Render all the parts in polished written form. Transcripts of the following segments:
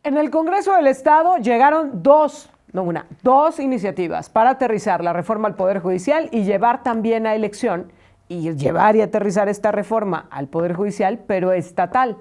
En el Congreso del Estado llegaron dos iniciativas para aterrizar la reforma al Poder Judicial y llevar también a elección, y llevar y aterrizar esta reforma al Poder Judicial, pero estatal.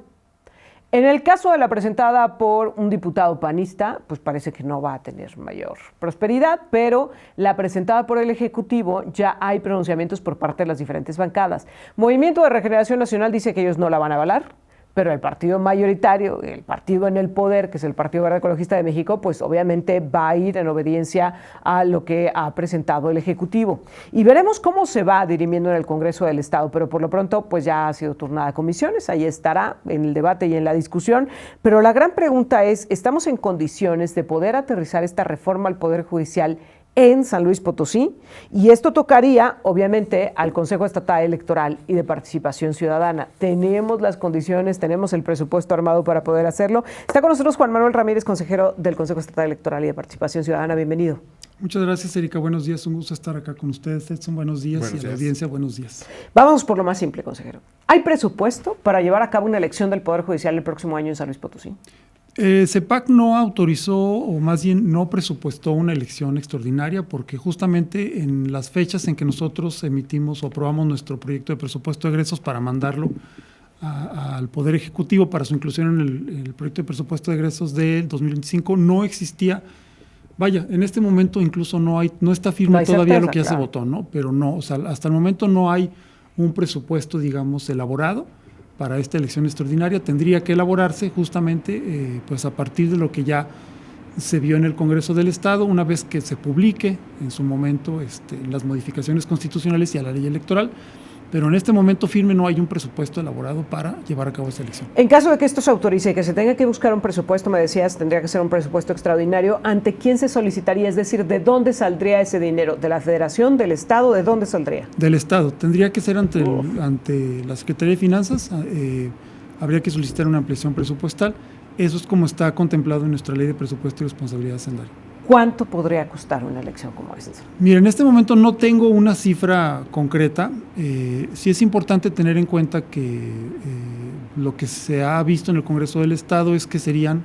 En el caso de la presentada por un diputado panista, pues parece que no va a tener mayor prosperidad, pero la presentada por el Ejecutivo ya hay pronunciamientos por parte de las diferentes bancadas. Movimiento de Regeneración Nacional dice que ellos no la van a avalar, pero el partido mayoritario, el partido en el poder, que es el Partido Verde Ecologista de México, pues obviamente va a ir en obediencia a lo que ha presentado el Ejecutivo. Y veremos cómo se va dirimiendo en el Congreso del Estado, pero por lo pronto pues ya ha sido turnada a comisiones, ahí estará en el debate y en la discusión, pero la gran pregunta es, ¿estamos en condiciones de poder aterrizar esta reforma al Poder Judicial en San Luis Potosí? Y esto tocaría, obviamente, al Consejo Estatal Electoral y de Participación Ciudadana. Tenemos las condiciones, tenemos el presupuesto armado para poder hacerlo. Está con nosotros Juan Manuel Ramírez, consejero del Consejo Estatal Electoral y de Participación Ciudadana. Bienvenido. Muchas gracias, Erika. Buenos días. Un gusto estar acá con ustedes. Edson, buenos días. Y a la audiencia, buenos días. Vamos por lo más simple, consejero. ¿Hay presupuesto para llevar a cabo una elección del Poder Judicial el próximo año en San Luis Potosí? CEPAC no autorizó, o más bien no presupuestó una elección extraordinaria porque justamente en las fechas en que nosotros emitimos o aprobamos nuestro proyecto de presupuesto de egresos para mandarlo al Poder Ejecutivo para su inclusión en el proyecto de presupuesto de egresos del 2025, no existía, vaya, en este momento incluso no está firme todavía lo que ya se votó, ¿no? Pero no, o sea, hasta el momento no hay un presupuesto, digamos, elaborado para esta elección extraordinaria. Tendría que elaborarse justamente pues a partir de lo que ya se vio en el Congreso del Estado, una vez que se publique en su momento las modificaciones constitucionales y a la ley electoral, pero en este momento firme no hay un presupuesto elaborado para llevar a cabo esta elección. En caso de que esto se autorice y que se tenga que buscar un presupuesto, me decías, tendría que ser un presupuesto extraordinario, ¿ante quién se solicitaría? Es decir, ¿de dónde saldría ese dinero? ¿De la Federación, del Estado? ¿De dónde saldría? Del Estado. Tendría que ser ante la Secretaría de Finanzas, habría que solicitar una ampliación presupuestal. Eso es como está contemplado en nuestra Ley de Presupuesto y Responsabilidad Hacendaria. ¿Cuánto podría costar una elección como esta? Mira, en este momento no tengo una cifra concreta. Sí es importante tener en cuenta que lo que se ha visto en el Congreso del Estado es que serían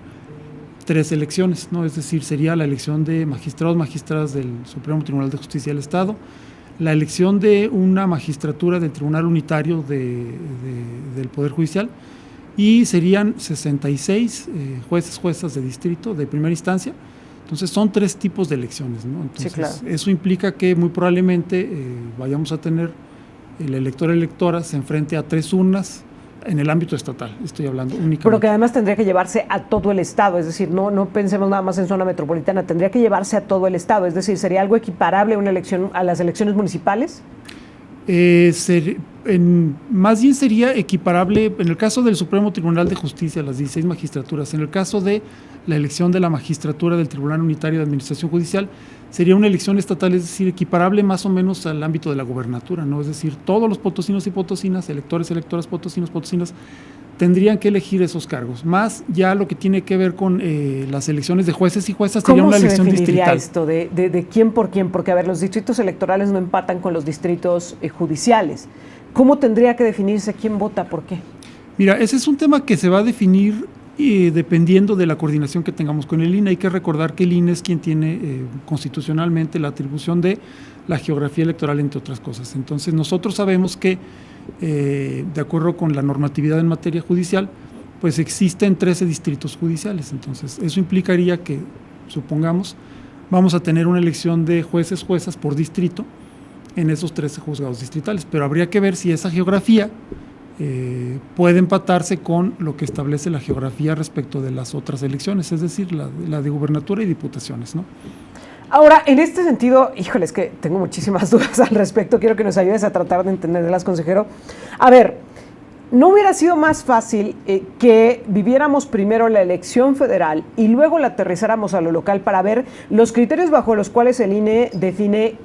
3 elecciones, ¿no? Es decir, sería la elección de magistradas del Supremo Tribunal de Justicia del Estado, la elección de una magistratura del Tribunal Unitario del Poder Judicial, y serían 66 juezas de distrito de primera instancia. Entonces son 3 tipos de elecciones, ¿no? Entonces, sí, claro. Eso implica que muy probablemente vayamos a tener el elector o electora se enfrente a 3 urnas en el ámbito estatal, estoy hablando únicamente. Pero que además tendría que llevarse a todo el Estado, es decir, no pensemos nada más en zona metropolitana, tendría que llevarse a todo el Estado, es decir, ¿sería algo equiparable a una elección a las elecciones municipales? Más bien sería equiparable en el caso del Supremo Tribunal de Justicia, las 16 magistraturas. En el caso de la elección de la magistratura del Tribunal Unitario de Administración Judicial, sería una elección estatal, es decir, equiparable más o menos al ámbito de la gubernatura, ¿no? Es decir, todos los potosinos y potosinas, electores, electoras, potosinos, potosinas, tendrían que elegir esos cargos. Más ya lo que tiene que ver con las elecciones de jueces y juezas, sería una elección distrital. ¿Cómo se definiría esto de quién por quién? Porque, a ver, los distritos electorales no empatan con los distritos judiciales. ¿Cómo tendría que definirse quién vota por qué? Mira, ese es un tema que se va a definir dependiendo de la coordinación que tengamos con el INE. Hay que recordar que el INE es quien tiene constitucionalmente la atribución de la geografía electoral, entre otras cosas. Entonces, nosotros sabemos que de acuerdo con la normatividad en materia judicial, pues existen 13 distritos judiciales. Entonces, eso implicaría que, supongamos, vamos a tener una elección de jueces, juezas por distrito en esos 13 juzgados distritales, pero habría que ver si esa geografía puede empatarse con lo que establece la geografía respecto de las otras elecciones, es decir, la de gubernatura y diputaciones, ¿no? Ahora, en este sentido, híjole, es que tengo muchísimas dudas al respecto, quiero que nos ayudes a tratar de entenderlas, consejero. A ver, ¿no hubiera sido más fácil que viviéramos primero la elección federal y luego la aterrizáramos a lo local para ver los criterios bajo los cuales el INE define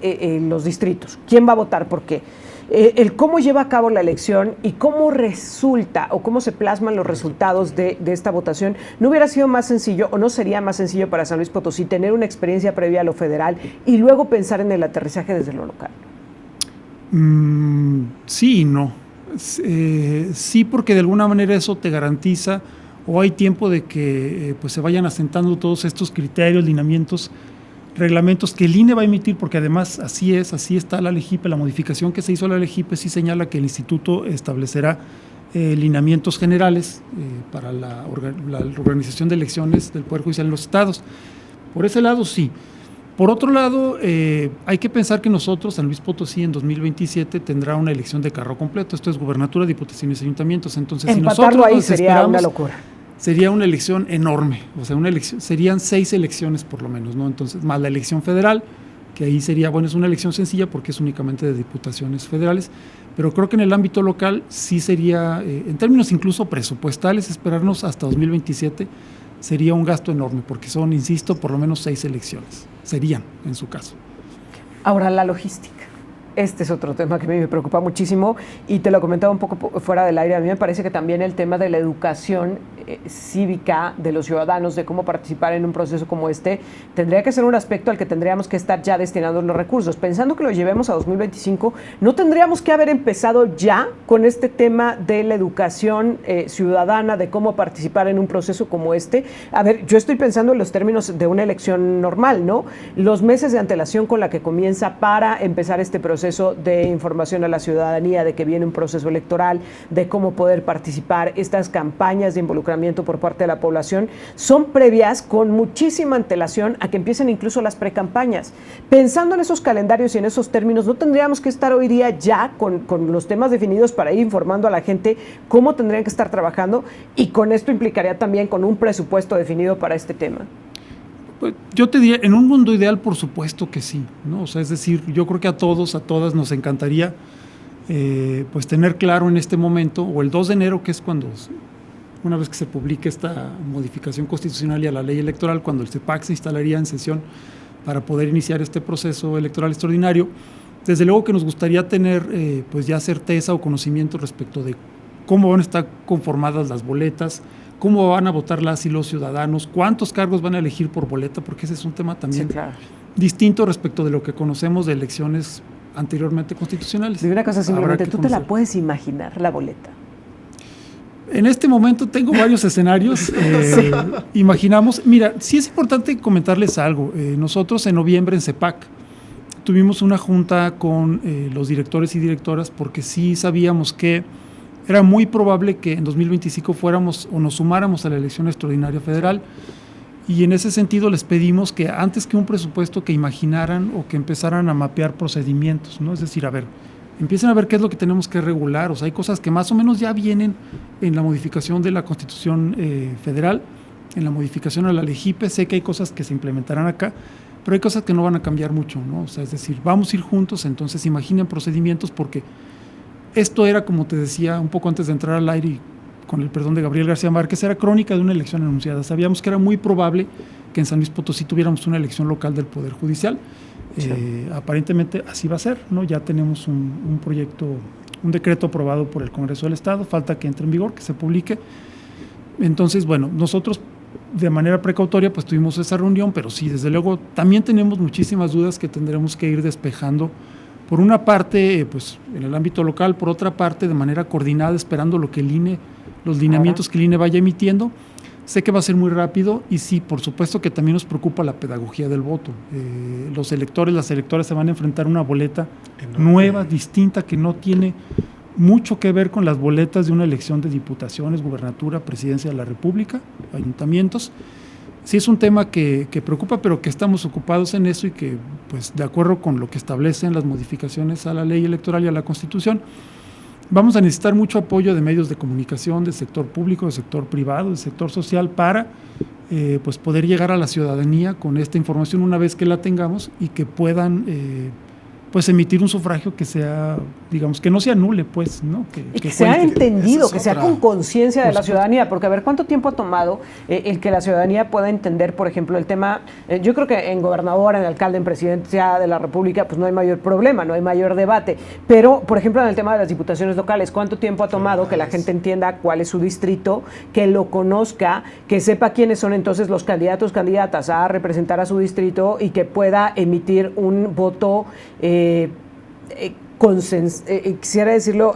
los distritos? ¿Quién va a votar por qué? El cómo lleva a cabo la elección y cómo resulta o cómo se plasman los resultados de esta votación. ¿No hubiera sido más sencillo o no sería más sencillo para San Luis Potosí tener una experiencia previa a lo federal y luego pensar en el aterrizaje desde lo local? Sí y no. Sí, porque de alguna manera eso te garantiza o hay tiempo de que pues se vayan asentando todos estos criterios, lineamientos, reglamentos que el INE va a emitir, porque además así está la LEGIPE, la modificación que se hizo a la LEGIPE sí señala que el instituto establecerá lineamientos generales para la organización de elecciones del Poder Judicial en los estados. Por ese lado sí. Por otro lado, hay que pensar que nosotros, San Luis Potosí, en 2027 tendrá una elección de carro completo, esto es gubernatura, diputaciones y ayuntamientos. Entonces, empatarlo si nosotros ahí sería una locura. Sería una elección enorme, o sea, serían 6 elecciones por lo menos, ¿no? Entonces, más la elección federal, que ahí sería, bueno, es una elección sencilla porque es únicamente de diputaciones federales, pero creo que en el ámbito local sí sería, en términos incluso presupuestales, esperarnos hasta 2027 sería un gasto enorme, porque son, insisto, por lo menos 6 elecciones, serían en su caso. Ahora, la logística. Este es otro tema que a mí me preocupa muchísimo y te lo comentaba un poco fuera del aire. A mí me parece que también el tema de la educación cívica de los ciudadanos, de cómo participar en un proceso como este, tendría que ser un aspecto al que tendríamos que estar ya destinando los recursos. Pensando que lo llevemos a 2025, ¿no tendríamos que haber empezado ya con este tema de la educación ciudadana, de cómo participar en un proceso como este? A ver, yo estoy pensando en los términos de una elección normal, ¿no? Los meses de antelación con la que comienza para empezar este proceso de información a la ciudadanía, de que viene un proceso electoral, de cómo poder participar, estas campañas de involucramiento por parte de la población, son previas con muchísima antelación a que empiecen incluso las precampañas. Pensando en esos calendarios y en esos términos, ¿no tendríamos que estar hoy día ya con los temas definidos para ir informando a la gente cómo tendrían que estar trabajando? Y con esto implicaría también con un presupuesto definido para este tema. Pues yo te diría, en un mundo ideal, por supuesto que sí, ¿no? O sea, es decir, yo creo que a todos, a todas nos encantaría pues tener claro en este momento, o el 2 de enero, que es cuando, una vez que se publique esta modificación constitucional y a la ley electoral, cuando el CEPAC se instalaría en sesión para poder iniciar este proceso electoral extraordinario, desde luego que nos gustaría tener pues ya certeza o conocimiento respecto de cómo van a estar conformadas las boletas, cómo van a votar las y los ciudadanos, cuántos cargos van a elegir por boleta, porque ese es un tema también distinto respecto de lo que conocemos de elecciones anteriormente constitucionales. Y una cosa simplemente, ¿tú te la puedes imaginar, la boleta? En este momento tengo varios escenarios, imaginamos, mira, sí es importante comentarles algo, nosotros en noviembre en CEPAC tuvimos una junta con los directores y directoras porque sí sabíamos que era muy probable que en 2025 fuéramos o nos sumáramos a la elección extraordinaria federal, y en ese sentido les pedimos que antes que un presupuesto que imaginaran o que empezaran a mapear procedimientos, ¿no? Es decir, a ver, empiecen a ver qué es lo que tenemos que regular. O sea, hay cosas que más o menos ya vienen en la modificación de la Constitución federal, en la modificación a la LEGIPE. Sé que hay cosas que se implementarán acá, pero hay cosas que no van a cambiar mucho, ¿no? O sea, es decir, vamos a ir juntos, entonces imaginen procedimientos, porque esto era, como te decía un poco antes de entrar al aire, y con el perdón de Gabriel García Márquez, era crónica de una elección anunciada. Sabíamos que era muy probable que en San Luis Potosí tuviéramos una elección local del Poder Judicial. Sí. Aparentemente así va a ser, ¿no? Ya tenemos un proyecto, un decreto aprobado por el Congreso del Estado, falta que entre en vigor, que se publique. Entonces, bueno, nosotros de manera precautoria pues tuvimos esa reunión, pero sí, desde luego, también tenemos muchísimas dudas que tendremos que ir despejando. Por una parte, pues en el ámbito local, por otra parte, de manera coordinada, esperando lo que el INE, los lineamientos que el INE vaya emitiendo. Sé que va a ser muy rápido y sí, por supuesto que también nos preocupa la pedagogía del voto. Los electores, las electoras se van a enfrentar a una boleta nueva, distinta, que no tiene mucho que ver con las boletas de una elección de diputaciones, gubernatura, presidencia de la República, ayuntamientos. Sí es un tema que preocupa, pero que estamos ocupados en eso y que, pues, de acuerdo con lo que establecen las modificaciones a la ley electoral y a la Constitución, vamos a necesitar mucho apoyo de medios de comunicación, del sector público, del sector privado, del sector social, para pues poder llegar a la ciudadanía con esta información una vez que la tengamos y que puedan pues emitir un sufragio que sea, digamos, que no se anule, pues, ¿no? Que sea entendido, que sea con conciencia de la ciudadanía, porque a ver, ¿cuánto tiempo ha tomado el que la ciudadanía pueda entender, por ejemplo, el tema? Yo creo que en gobernador, en alcalde, en presidencia de la República, pues no hay mayor problema, no hay mayor debate, pero, por ejemplo, en el tema de las diputaciones locales, ¿cuánto tiempo ha tomado que la gente entienda cuál es su distrito, que lo conozca, que sepa quiénes son entonces los candidatos, candidatas a representar a su distrito y que pueda emitir un voto quisiera decirlo,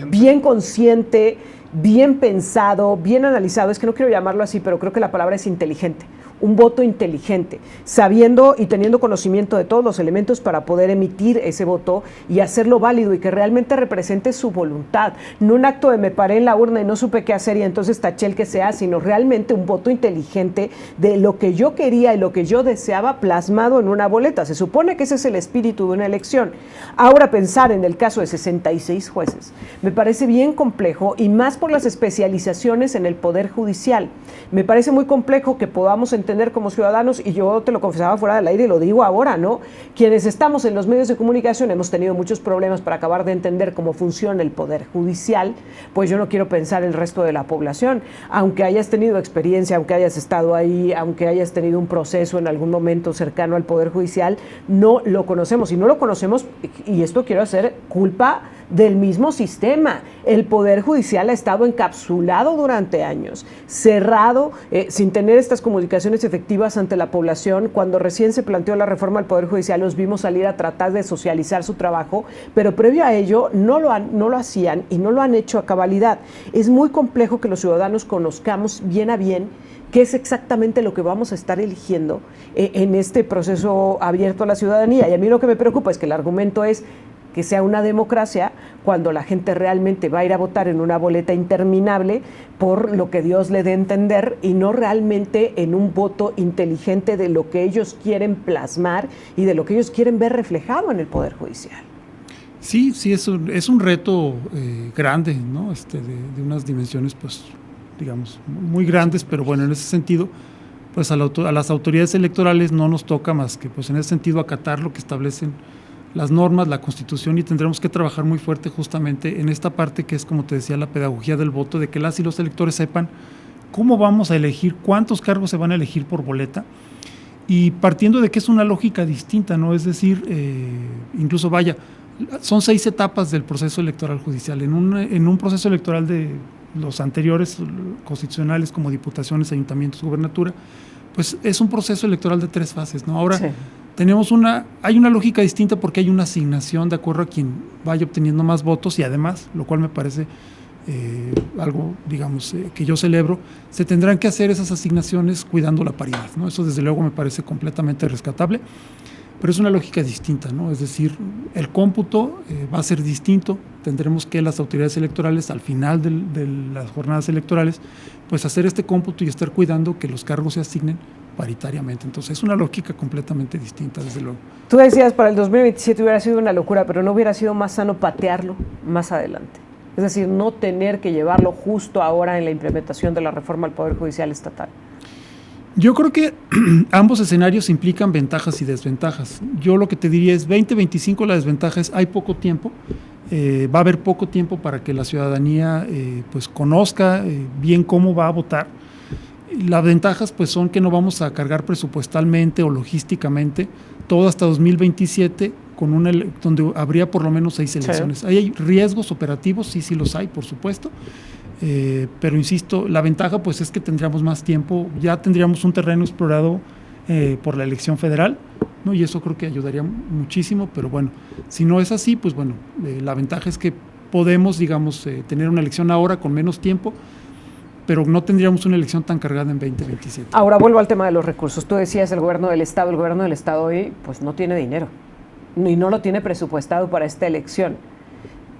bien consciente bien pensado, bien analizado, es que no quiero llamarlo así, pero creo que la palabra es inteligente. Un voto inteligente, sabiendo y teniendo conocimiento de todos los elementos para poder emitir ese voto y hacerlo válido y que realmente represente su voluntad. No un acto de me paré en la urna y no supe qué hacer y entonces taché el que sea, sino realmente un voto inteligente de lo que yo quería y lo que yo deseaba plasmado en una boleta. Se supone que ese es el espíritu de una elección. Ahora, pensar en el caso de 66 jueces me parece bien complejo y más por las especializaciones en el Poder Judicial. Me parece muy complejo que podamos entender como ciudadanos, y yo te lo confesaba fuera del aire y lo digo ahora, ¿no? Quienes estamos en los medios de comunicación hemos tenido muchos problemas para acabar de entender cómo funciona el Poder Judicial, pues yo no quiero pensar el resto de la población. Aunque hayas tenido experiencia, aunque hayas estado ahí, aunque hayas tenido un proceso en algún momento cercano al Poder Judicial, no lo conocemos. Y no lo conocemos, y esto quiero hacer culpa del mismo sistema. El Poder Judicial ha estado encapsulado durante años, cerrado, sin tener estas comunicaciones efectivas ante la población. Cuando recién se planteó la reforma del Poder Judicial, los vimos salir a tratar de socializar su trabajo, pero previo a ello no lo hacían y no lo han hecho a cabalidad. Es muy complejo que los ciudadanos conozcamos bien a bien qué es exactamente lo que vamos a estar eligiendo en este proceso abierto a la ciudadanía. Y a mí lo que me preocupa es que el argumento es que sea una democracia cuando la gente realmente va a ir a votar en una boleta interminable por lo que Dios le dé a entender y no realmente en un voto inteligente de lo que ellos quieren plasmar y de lo que ellos quieren ver reflejado en el Poder Judicial. Sí, es un reto grande, ¿no? De unas dimensiones, pues, digamos, muy grandes, pero bueno, en ese sentido, pues a las autoridades electorales no nos toca más que, pues en ese sentido, acatar lo que establecen las normas, la Constitución, y tendremos que trabajar muy fuerte justamente en esta parte que es, como te decía, la pedagogía del voto, de que las y los electores sepan cómo vamos a elegir, cuántos cargos se van a elegir por boleta, y partiendo de que es una lógica distinta, ¿no? Es decir, incluso son 6 etapas del proceso electoral judicial. En un proceso electoral de los anteriores constitucionales, como diputaciones, ayuntamientos, gubernatura, pues es un proceso electoral de 3 fases, ¿no? Ahora, sí, hay una lógica distinta porque hay una asignación de acuerdo a quien vaya obteniendo más votos, y además, lo cual me parece algo, digamos, que yo celebro, se tendrán que hacer esas asignaciones cuidando la paridad, ¿no? Eso desde luego me parece completamente rescatable, pero es una lógica distinta, ¿no? Es decir, el cómputo va a ser distinto. Tendremos que las autoridades electorales al final de las jornadas electorales, pues hacer este cómputo y estar cuidando que los cargos se asignen paritariamente. Entonces es una lógica completamente distinta, desde luego. Tú decías, para el 2027 hubiera sido una locura, pero ¿no hubiera sido más sano patearlo más adelante? Es decir, no tener que llevarlo justo ahora en la implementación de la reforma al Poder Judicial estatal. Yo creo que ambos escenarios implican ventajas y desventajas. Yo lo que te diría es 2025, la desventaja es hay poco tiempo, va a haber poco tiempo para que la ciudadanía pues conozca bien cómo va a votar. Las ventajas pues son que no vamos a cargar presupuestalmente o logísticamente todo hasta 2027 donde habría por lo menos 6 elecciones. Sí. ¿Hay riesgos operativos? Sí los hay, por supuesto. Pero insisto, la ventaja pues es que tendríamos más tiempo, ya tendríamos un terreno explorado por la elección federal, ¿no? Y eso creo que ayudaría muchísimo, pero bueno, si no es así, pues bueno, la ventaja es que podemos, digamos, tener una elección ahora con menos tiempo, pero no tendríamos una elección tan cargada en 2027. Ahora vuelvo al tema de los recursos. Tú decías el gobierno del Estado hoy pues no tiene dinero y no lo tiene presupuestado para esta elección.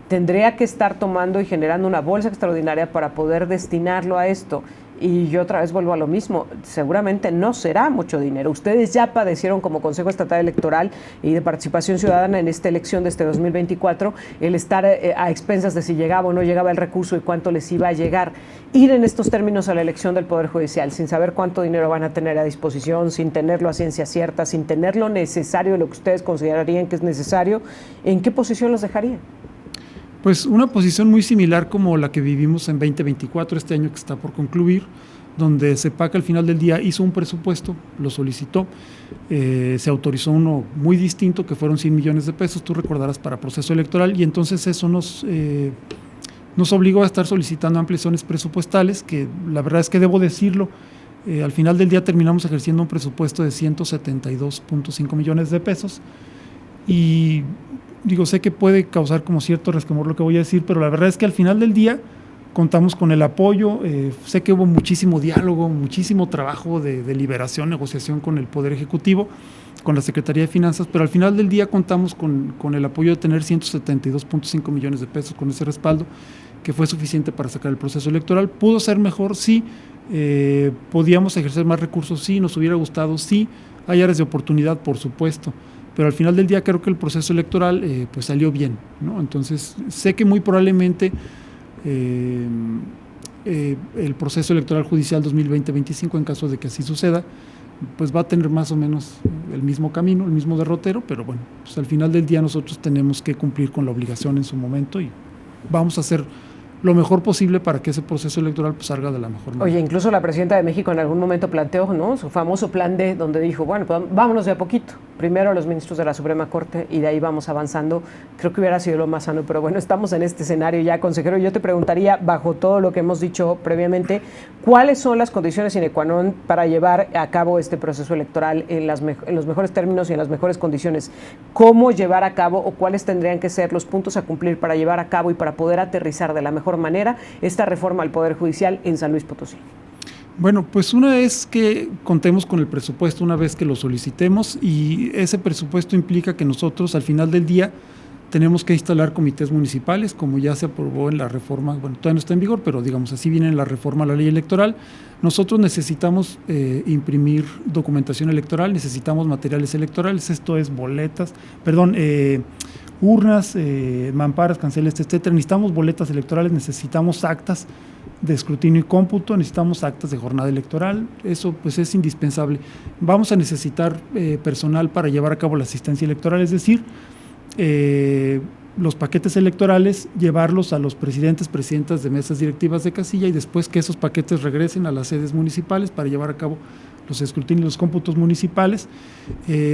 Tendría que estar tomando y generando una bolsa extraordinaria para poder destinarlo a esto. Y yo otra vez vuelvo a lo mismo, seguramente no será mucho dinero. Ustedes ya padecieron como Consejo Estatal Electoral y de Participación Ciudadana en esta elección de este 2024 el estar a expensas de si llegaba o no llegaba el recurso y cuánto les iba a llegar. Ir en estos términos a la elección del Poder Judicial sin saber cuánto dinero van a tener a disposición, sin tenerlo a ciencia cierta, sin tener lo necesario, lo que ustedes considerarían que es necesario, ¿en qué posición los dejaría? Pues una posición muy similar como la que vivimos en 2024, este año que está por concluir, donde CEPAC al final del día hizo un presupuesto, lo solicitó, se autorizó uno muy distinto que fueron 100 millones de pesos, tú recordarás, para proceso electoral, y entonces eso nos obligó a estar solicitando ampliaciones presupuestales, que la verdad es que debo decirlo, al final del día terminamos ejerciendo un presupuesto de 172.5 millones de pesos, y digo, sé que puede causar como cierto resquemor lo que voy a decir, pero la verdad es que al final del día contamos con el apoyo, sé que hubo muchísimo diálogo, muchísimo trabajo de deliberación, negociación con el Poder Ejecutivo, con la Secretaría de Finanzas, pero al final del día contamos con el apoyo de tener 172.5 millones de pesos con ese respaldo, que fue suficiente para sacar el proceso electoral. ¿Pudo ser mejor? Sí. ¿Podíamos ejercer más recursos? Sí. ¿Nos hubiera gustado? Sí. Hay áreas de oportunidad, por supuesto, pero al final del día creo que el proceso electoral pues salió bien, ¿no? Entonces sé que muy probablemente el proceso electoral judicial 2020-25, en caso de que así suceda, pues va a tener más o menos el mismo camino, el mismo derrotero, pero bueno, pues al final del día nosotros tenemos que cumplir con la obligación en su momento y vamos a hacer lo mejor posible para que ese proceso electoral pues salga de la mejor manera. Oye, incluso la presidenta de México en algún momento planteó, ¿no?, su famoso plan D, donde dijo, bueno, pues vámonos de a poquito. Primero a los ministros de la Suprema Corte y de ahí vamos avanzando. Creo que hubiera sido lo más sano, pero bueno, estamos en este escenario ya, consejero. Yo te preguntaría, bajo todo lo que hemos dicho previamente, ¿cuáles son las condiciones sine qua non para llevar a cabo este proceso electoral en los mejores términos y en las mejores condiciones? ¿Cómo llevar a cabo o cuáles tendrían que ser los puntos a cumplir para llevar a cabo y para poder aterrizar de la mejor manera esta reforma al Poder Judicial en San Luis Potosí? Bueno, pues una vez que contemos con el presupuesto, una vez que lo solicitemos, y ese presupuesto implica que nosotros al final del día tenemos que instalar comités municipales, como ya se aprobó en la reforma, bueno, todavía no está en vigor, pero digamos así viene en la reforma a la ley electoral. Nosotros necesitamos imprimir documentación electoral, necesitamos materiales electorales, esto es boletas, urnas, mamparas, canceles, etcétera. Necesitamos boletas electorales, necesitamos actas de escrutinio y cómputo, necesitamos actas de jornada electoral, eso pues es indispensable. Vamos a necesitar personal para llevar a cabo la asistencia electoral, es decir, los paquetes electorales, llevarlos a los presidentas de mesas directivas de casilla y después que esos paquetes regresen a las sedes municipales para llevar a cabo los escrutinios, los cómputos municipales.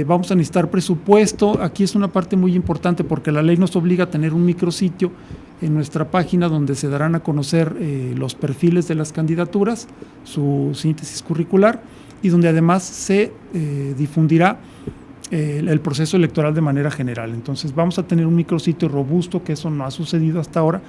Vamos a necesitar presupuesto. Aquí es una parte muy importante porque la ley nos obliga a tener un micrositio en nuestra página donde se darán a conocer los perfiles de las candidaturas, su síntesis curricular y donde además se difundirá el proceso electoral de manera general. Entonces vamos a tener un micrositio robusto, que eso no ha sucedido hasta ahora.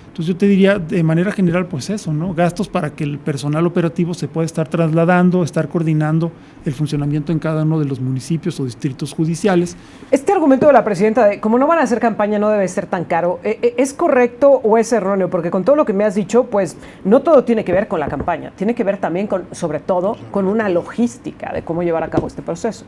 Entonces yo te diría de manera general pues eso, ¿no? Gastos para que el personal operativo se pueda estar trasladando, estar coordinando el funcionamiento en cada uno de los municipios o distritos judiciales. Este argumento de la presidenta de como no van a hacer campaña no debe ser tan caro, ¿es correcto o es erróneo? Porque con todo lo que me has dicho, pues no todo tiene que ver con la campaña, tiene que ver también con, sobre todo, con una logística de cómo llevar a cabo este proceso.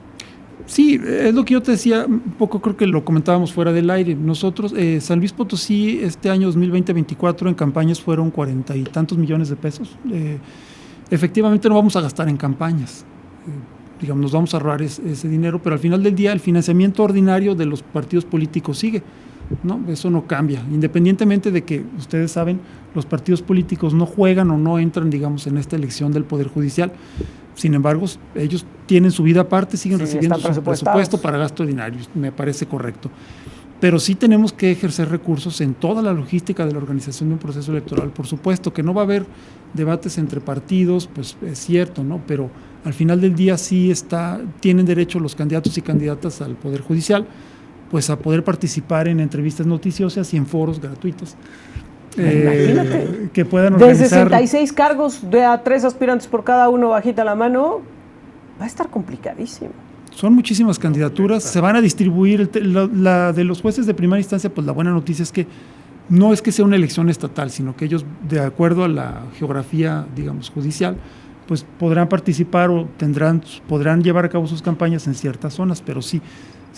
Sí, es lo que yo te decía, un poco creo que lo comentábamos fuera del aire. Nosotros, San Luis Potosí, este año 2020-24 en campañas fueron 40 y tantos millones de pesos. Efectivamente no vamos a gastar en campañas, digamos, nos vamos a ahorrar ese dinero, pero al final del día el financiamiento ordinario de los partidos políticos sigue, ¿no? Eso no cambia, independientemente de que ustedes saben, los partidos políticos no juegan o no entran, digamos, en esta elección del Poder Judicial. Sin embargo, ellos tienen su vida aparte, siguen recibiendo su presupuesto para gasto ordinario, me parece correcto. Pero sí tenemos que ejercer recursos en toda la logística de la organización de un proceso electoral. Por supuesto que no va a haber debates entre partidos, pues es cierto, ¿no? Pero al final del día sí tienen derecho los candidatos y candidatas al Poder Judicial, pues a poder participar en entrevistas noticiosas y en foros gratuitos. Imagínate, que puedan organizar. De 66 cargos, de a 3 aspirantes por cada uno, bajita la mano, va a estar complicadísimo. Son muchísimas candidaturas, se van a distribuir, la de los jueces de primera instancia, pues la buena noticia es que no es que sea una elección estatal, sino que ellos, de acuerdo a la geografía, digamos, judicial, pues podrán participar o podrán llevar a cabo sus campañas en ciertas zonas, pero sí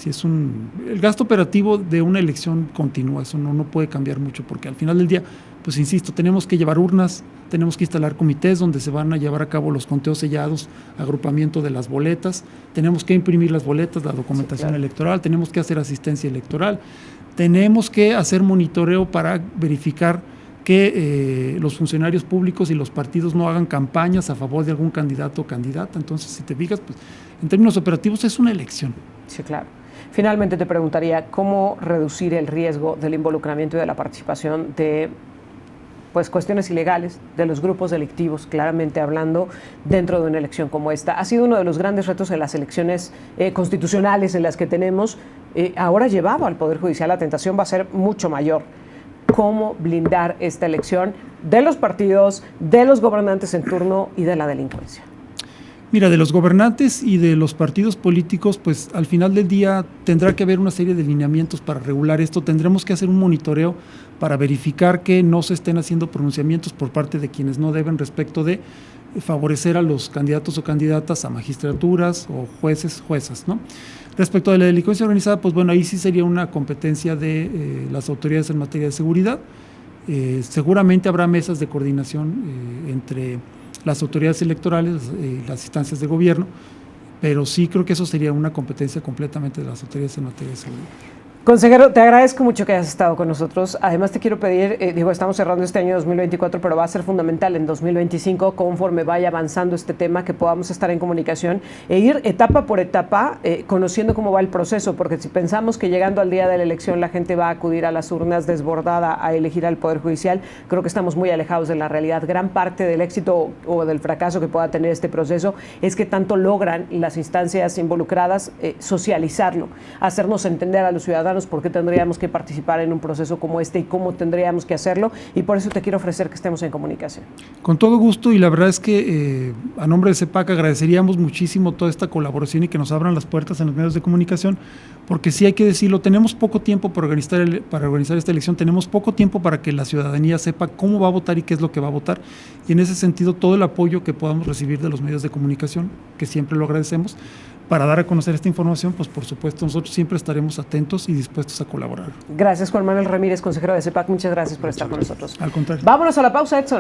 es el gasto operativo de una elección continua, eso no puede cambiar mucho, porque al final del día, pues insisto, tenemos que llevar urnas, tenemos que instalar comités donde se van a llevar a cabo los conteos sellados, agrupamiento de las boletas, tenemos que imprimir las boletas, la documentación electoral, tenemos que hacer asistencia electoral, tenemos que hacer monitoreo para verificar que los funcionarios públicos y los partidos no hagan campañas a favor de algún candidato o candidata. Entonces, si te fijas, pues en términos operativos es una elección. Sí, claro. Finalmente te preguntaría, ¿cómo reducir el riesgo del involucramiento y de la participación de pues cuestiones ilegales de los grupos delictivos, claramente hablando, dentro de una elección como esta? Ha sido uno de los grandes retos en las elecciones constitucionales en las que tenemos. Ahora llevado al Poder Judicial, la tentación va a ser mucho mayor. cómo blindar esta elección de los partidos, de los gobernantes en turno y de la delincuencia. Mira, de los gobernantes y de los partidos políticos, pues al final del día tendrá que haber una serie de lineamientos para regular esto. Tendremos que hacer un monitoreo para verificar que no se estén haciendo pronunciamientos por parte de quienes no deben respecto de favorecer a los candidatos o candidatas a magistraturas o jueces, juezas, ¿no? Respecto de la delincuencia organizada, pues bueno, ahí sí sería una competencia de las autoridades en materia de seguridad. Seguramente habrá mesas de coordinación entre las autoridades electorales, las instancias de gobierno, pero sí creo que eso sería una competencia completamente de las autoridades en materia de seguridad. Consejero, te agradezco mucho que hayas estado con nosotros. Además te quiero pedir, estamos cerrando este año 2024, pero va a ser fundamental en 2025, conforme vaya avanzando este tema, que podamos estar en comunicación e ir etapa por etapa conociendo cómo va el proceso, porque si pensamos que llegando al día de la elección la gente va a acudir a las urnas desbordada a elegir al Poder Judicial, creo que estamos muy alejados de la realidad. Gran parte del éxito o del fracaso que pueda tener este proceso es que tanto logran las instancias involucradas socializarlo, hacernos entender a los ciudadanos por qué tendríamos que participar en un proceso como este y cómo tendríamos que hacerlo, y por eso te quiero ofrecer que estemos en comunicación. Con todo gusto, y la verdad es que a nombre de CEPAC agradeceríamos muchísimo toda esta colaboración y que nos abran las puertas en los medios de comunicación, porque sí hay que decirlo, tenemos poco tiempo para organizar esta elección, tenemos poco tiempo para que la ciudadanía sepa cómo va a votar y qué es lo que va a votar, y en ese sentido todo el apoyo que podamos recibir de los medios de comunicación, que siempre lo agradecemos, para dar a conocer esta información, pues por supuesto nosotros siempre estaremos atentos y dispuestos a colaborar. Gracias, Juan Manuel Ramírez, consejero de CEPAC, muchas gracias por estar con nosotros. Al contrario. Vámonos a la pausa, Edson.